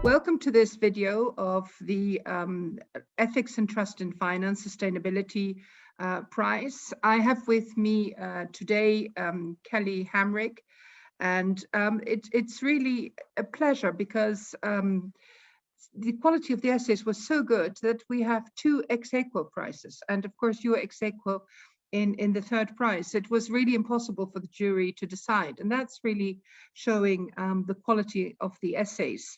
Welcome to this video of the Ethics and Trust in Finance Sustainability Prize. I have with me today Kelley Hamrick, and it's really a pleasure because the quality of the essays was so good that we have two ex aequo prizes, and of course you are ex aequo in the third prize. It was really impossible for the jury to decide, and that's really showing the quality of the essays.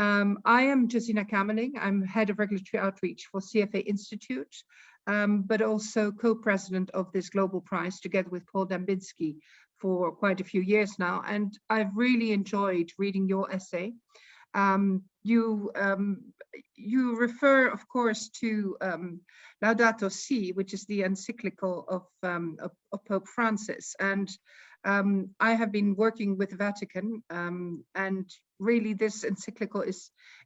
I am Josina Kamerling. I'm head of regulatory outreach for CFA Institute, but also co-president of this global prize together with Paul Dambinski for quite a few years now. And I've really enjoyed reading your essay. You refer, of course, to Laudato Si, which is the encyclical of Pope Francis. And I have been working with the Vatican, and really this encyclical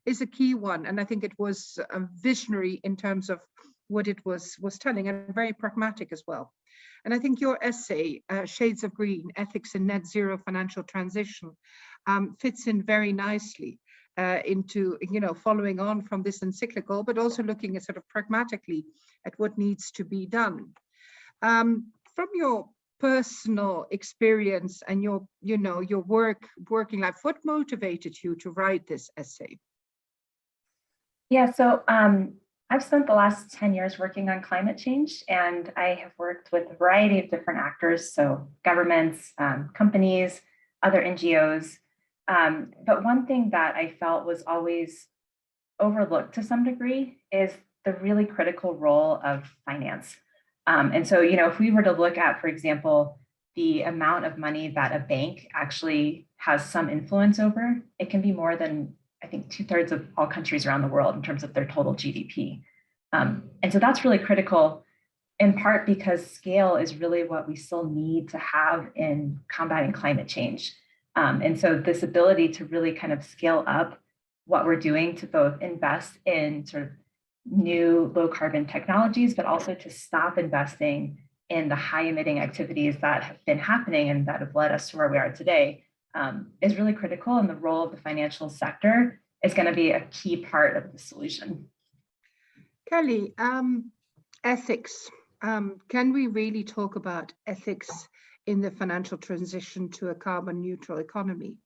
is a key one. And I think it was a visionary in terms of what it was telling, and very pragmatic as well. And I think your essay, Shades of Green, Ethics in Net Zero Financial Transition, fits in very nicely into, following on from this encyclical, but also looking at sort of pragmatically at what needs to be done. From your personal experience and your working life, what motivated you to write this essay? Yeah, so I've spent the last 10 years working on climate change, and I have worked with a variety of different actors, so governments, companies, other NGOs. But one thing that I felt was always overlooked to some degree is the really critical role of finance. And so, if we were to look at, for example, the amount of money that a bank actually has some influence over, it can be more than, I think, 2/3 of all countries around the world in terms of their total GDP. And so that's really critical, in part because scale is really what we still need to have in combating climate change. And so this ability to really kind of scale up what we're doing to both invest in sort of new low carbon technologies, but also to stop investing in the high emitting activities that have been happening and that have led us to where we are today, is really critical. And the role of the financial sector is going to be a key part of the solution. Kelley, ethics. Can we really talk about ethics in the financial transition to a carbon neutral economy?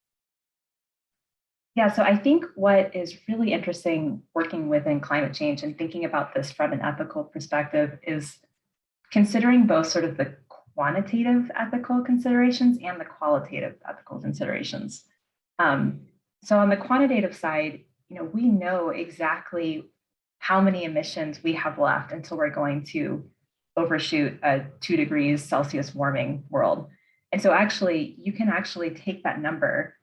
Yeah, so I think what is really interesting working within climate change and thinking about this from an ethical perspective is considering both sort of the quantitative ethical considerations and the qualitative ethical considerations. So on the quantitative side, we know exactly how many emissions we have left until we're going to overshoot a 2 degrees Celsius warming world. And so actually, you can actually take that number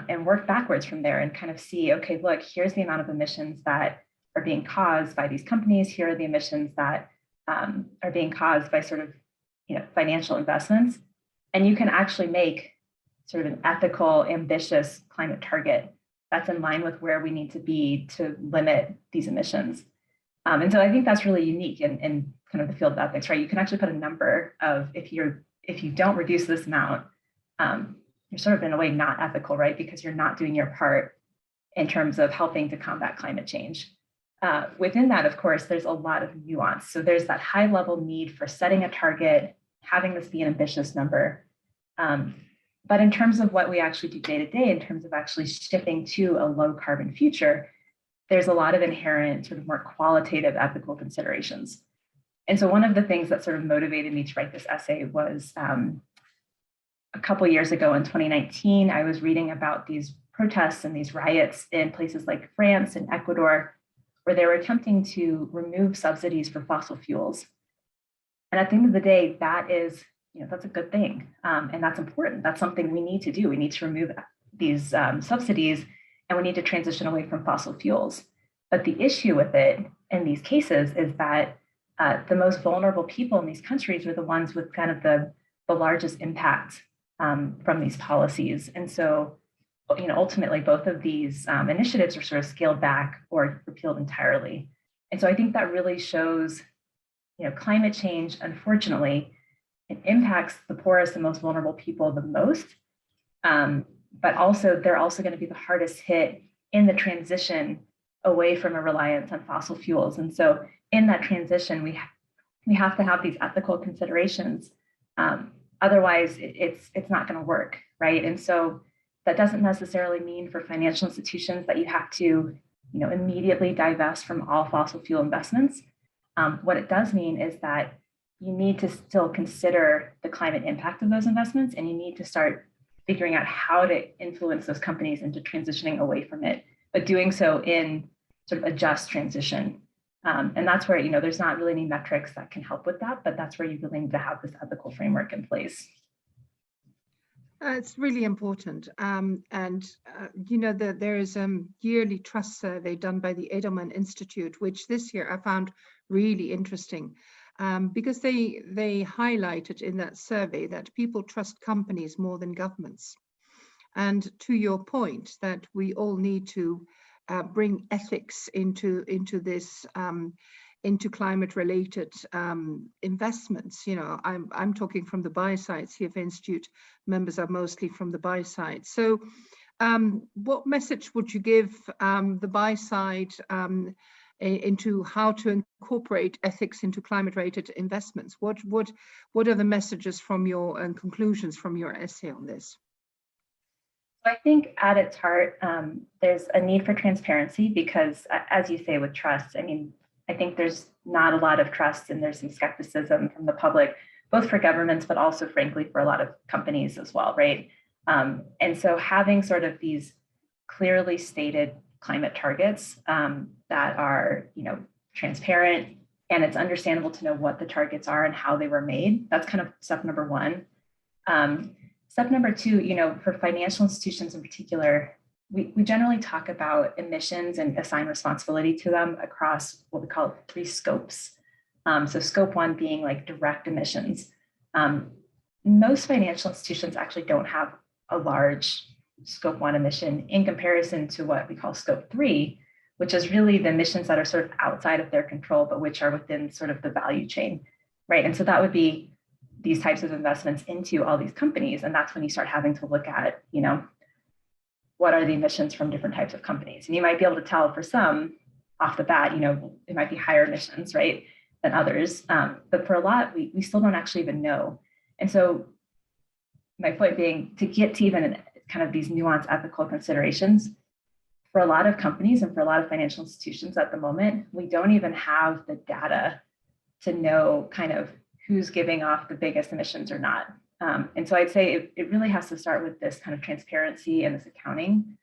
and work backwards from there and kind of see, okay, look, here's the amount of emissions that are being caused by these companies. Here are the emissions that are being caused by sort of, financial investments. And you can actually make sort of an ethical, ambitious climate target that's in line with where we need to be to limit these emissions. And so I think that's really unique in kind of the field of ethics, right? You can actually put a number of if you don't reduce this amount, you're sort of in a way not ethical, right? Because you're not doing your part in terms of helping to combat climate change. Within that, of course, there's a lot of nuance. So there's that high level need for setting a target, having this be an ambitious number. But in terms of what we actually do day to day, in terms of actually shifting to a low carbon future, there's a lot of inherent sort of more qualitative ethical considerations. And so one of the things that sort of motivated me to write this essay was a couple of years ago in 2019, I was reading about these protests and these riots in places like France and Ecuador, where they were attempting to remove subsidies for fossil fuels. And at the end of the day, that is, that's a good thing. And that's important. That's something we need to do. We need to remove these subsidies, and we need to transition away from fossil fuels. But the issue with it in these cases is that the most vulnerable people in these countries are the ones with kind of the largest impact from these policies. And so, ultimately, both of these initiatives are sort of scaled back or repealed entirely. And so I think that really shows, climate change, unfortunately, it impacts the poorest and most vulnerable people the most. But also, they're also going to be the hardest hit in the transition away from a reliance on fossil fuels. And so in that transition, we have to have these ethical considerations. Otherwise, it's not going to work, right? And so that doesn't necessarily mean for financial institutions that you have to, immediately divest from all fossil fuel investments. What it does mean is that you need to still consider the climate impact of those investments, and you need to start figuring out how to influence those companies into transitioning away from it, but doing so in sort of a just transition. And that's where, there's not really any metrics that can help with that, but that's where you really need to have this ethical framework in place. It's really important. There is a yearly trust survey done by the Edelman Institute, which this year I found really interesting because they highlighted in that survey that people trust companies more than governments. And to your point that we all need to bring ethics into this, into climate-related investments. I'm talking from the buy side. CFA Institute members are mostly from the buy side. So, what message would you give the buy side into how to incorporate ethics into climate-related investments? What are the messages from your and conclusions from your essay on this? I think at its heart, there's a need for transparency because, as you say, with trust, I think there's not a lot of trust and there's some skepticism from the public, both for governments, but also, frankly, for a lot of companies as well, right? And so having sort of these clearly stated climate targets that are, transparent, and it's understandable to know what the targets are and how they were made. That's kind of step number one. Step number two, for financial institutions in particular, we generally talk about emissions and assign responsibility to them across what we call 3 scopes. So scope 1 being like direct emissions. Most financial institutions actually don't have a large scope 1 emission in comparison to what we call scope 3, which is really the emissions that are sort of outside of their control, but which are within sort of the value chain, right? And so that would be these types of investments into all these companies. And that's when you start having to look at, what are the emissions from different types of companies? And you might be able to tell for some off the bat, it might be higher emissions, right, than others. But for a lot, we still don't actually even know. And so my point being, to get to even kind of these nuanced ethical considerations, for a lot of companies and for a lot of financial institutions at the moment, we don't even have the data to know kind of who's giving off the biggest emissions or not. And so I'd say it really has to start with this kind of transparency and this accounting.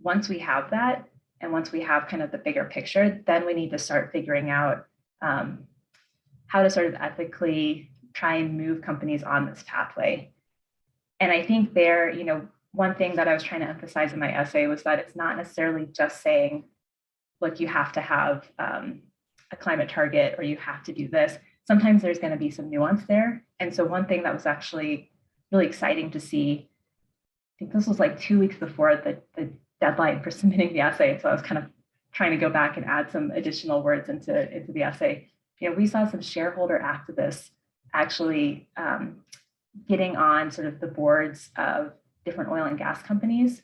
Once we have that, and once we have kind of the bigger picture, then we need to start figuring out how to sort of ethically try and move companies on this pathway. And I think there, one thing that I was trying to emphasize in my essay was that it's not necessarily just saying, look, you have to have a climate target or you have to do this. Sometimes there's going to be some nuance there. And so one thing that was actually really exciting to see, I think this was like 2 weeks before the deadline for submitting the essay. So I was kind of trying to go back and add some additional words into the essay. We saw some shareholder activists actually getting on sort of the boards of different oil and gas companies.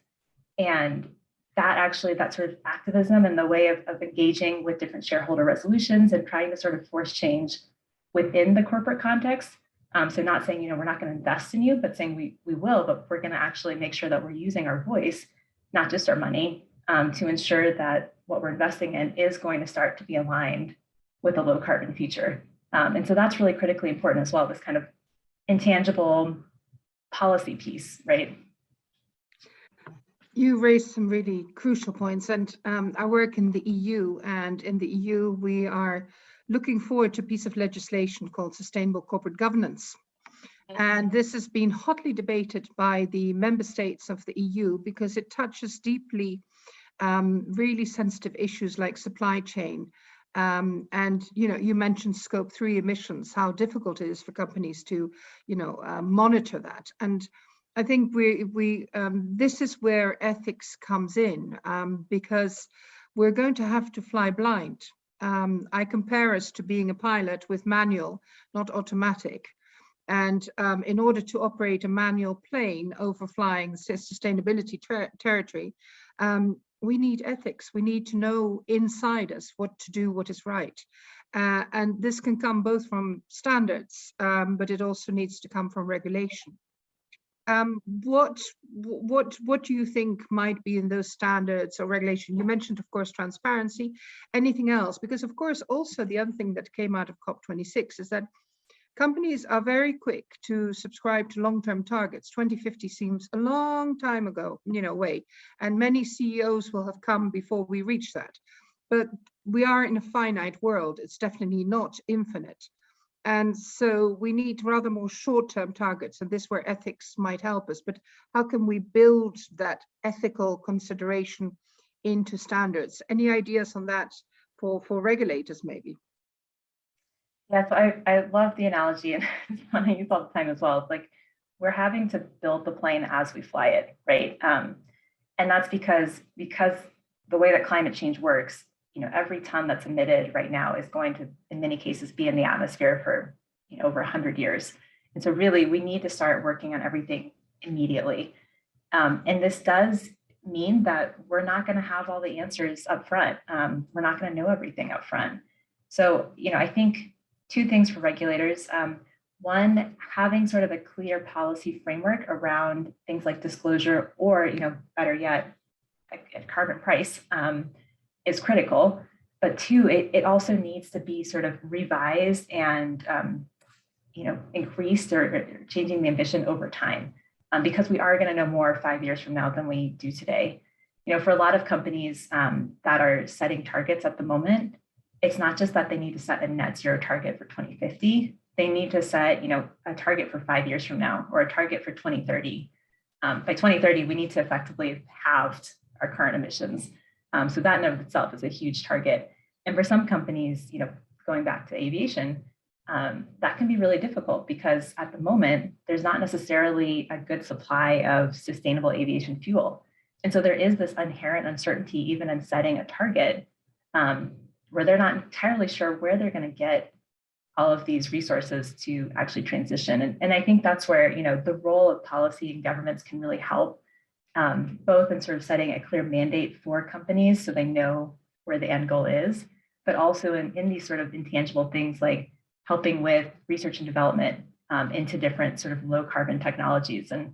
And that sort of activism and the way of engaging with different shareholder resolutions and trying to sort of force change within the corporate context. So not saying, we're not going to invest in you, but saying we will, but we're going to actually make sure that we're using our voice, not just our money, to ensure that what we're investing in is going to start to be aligned with a low carbon future. And so that's really critically important as well, this kind of intangible policy piece, right? You raised some really crucial points, and I work in the EU, and in the EU we are looking forward to a piece of legislation called Sustainable Corporate Governance. And this has been hotly debated by the member states of the EU because it touches deeply really sensitive issues like supply chain. And you mentioned scope 3 emissions, how difficult it is for companies to monitor that. And I think this is where ethics comes in, because we're going to have to fly blind. I compare us to being a pilot with manual, not automatic. And in order to operate a manual plane over flying sustainability territory, we need ethics. We need to know inside us what to do, what is right. And this can come both from standards, but it also needs to come from regulation. What do you think might be in those standards or regulation? You mentioned, of course, transparency. Anything else? Because, of course, also the other thing that came out of COP26 is that companies are very quick to subscribe to long-term targets. 2050 seems a long time ago, away, and many CEOs will have come before we reach that. But we are in a finite world. It's definitely not infinite. And so we need rather more short-term targets, and this is where ethics might help us. But how can we build that ethical consideration into standards? Any ideas on that for regulators, maybe? Yeah, so I love the analogy, and it's one I use all the time as well. It's like we're having to build the plane as we fly it, right? And that's because the way that climate change works, every ton that's emitted right now is going to, in many cases, be in the atmosphere for over 100 years. And so really, we need to start working on everything immediately. And this does mean that we're not going to have all the answers up front. We're not going to know everything up front. So, I think two things for regulators. One, having sort of a clear policy framework around things like disclosure, or, better yet, a carbon price is critical. But two, it also needs to be sort of revised and, increased or changing the ambition over time, because we are going to know more 5 years from now than we do today. For a lot of companies that are setting targets at the moment, it's not just that they need to set a net zero target for 2050. They need to set, a target for 5 years from now, or a target for 2030. By 2030, we need to effectively have halved our current emissions. So that in of itself is a huge target. And for some companies, going back to aviation, that can be really difficult because at the moment, there's not necessarily a good supply of sustainable aviation fuel. And so there is this inherent uncertainty, even in setting a target, where they're not entirely sure where they're going to get all of these resources to actually transition. And I think that's where, the role of policy and governments can really help, both in sort of setting a clear mandate for companies so they know where the end goal is, but also in these sort of intangible things like helping with research and development into different sort of low carbon technologies. And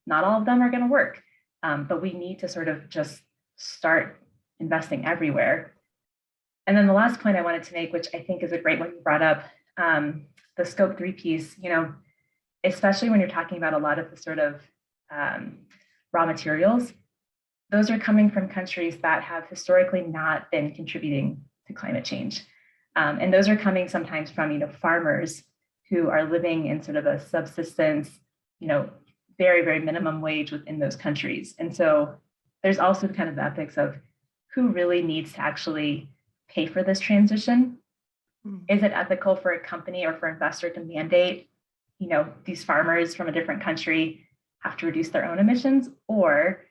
not all of them are going to work, but we need to sort of just start investing everywhere. And then the last point I wanted to make, which I think is a great one you brought up, the scope 3 piece, especially when you're talking about a lot of the sort of raw materials, those are coming from countries that have historically not been contributing to climate change. And those are coming sometimes from, farmers who are living in sort of a subsistence, very, very minimum wage within those countries. And so there's also kind of the ethics of who really needs to actually pay for this transition. Is it ethical for a company or for an investor to mandate, these farmers from a different country have to reduce their own emissions, or,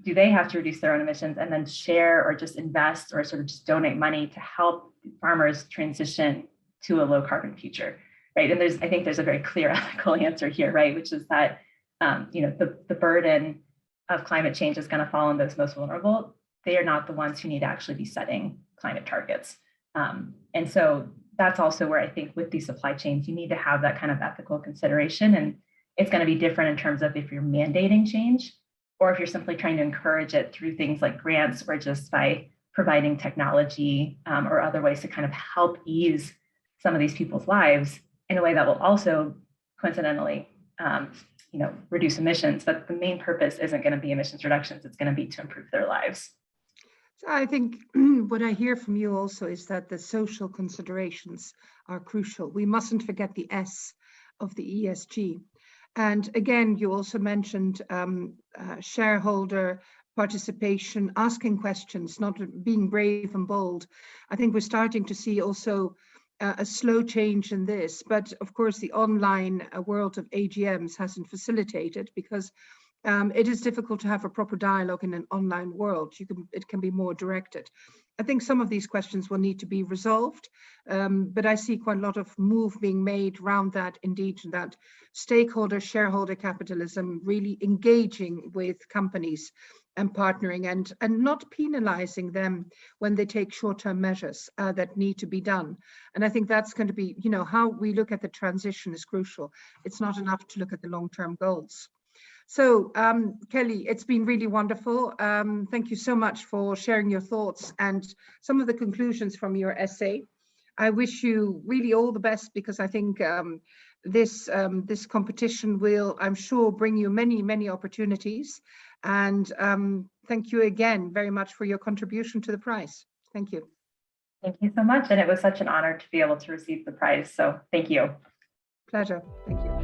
do they have to reduce their own emissions and then share or just invest or sort of just donate money to help farmers transition to a low carbon future, right? And I think there's a very clear ethical answer here, right? Which is that, the burden of climate change is going to fall on those most vulnerable. They are not the ones who need to actually be setting climate targets. And so that's also where I think with these supply chains, you need to have that kind of ethical consideration. And it's going to be different in terms of if you're mandating change, or if you're simply trying to encourage it through things like grants, or just by providing technology or other ways to kind of help ease some of these people's lives in a way that will also coincidentally, reduce emissions. But the main purpose isn't going to be emissions reductions. It's going to be to improve their lives. So I think what I hear from you also is that the social considerations are crucial. We mustn't forget the S of the ESG. And again, you also mentioned shareholder participation, asking questions, not being brave and bold. I think we're starting to see also a slow change in this. But of course, the online world of AGMs hasn't facilitated, because it is difficult to have a proper dialogue in an online world. It can be more directed. I think some of these questions will need to be resolved, but I see quite a lot of move being made around that, indeed, that stakeholder, shareholder capitalism, really engaging with companies and partnering, and not penalizing them when they take short-term measures that need to be done. And I think that's going to be, you know, how we look at the transition is crucial. It's not enough to look at the long-term goals. So Kelley, it's been really wonderful. Thank you so much for sharing your thoughts and some of the conclusions from your essay. I wish you really all the best, because I think this competition will, I'm sure, bring you many, many opportunities. And thank you again very much for your contribution to the prize. Thank you. Thank you so much. And it was such an honor to be able to receive the prize. So thank you. Pleasure. Thank you.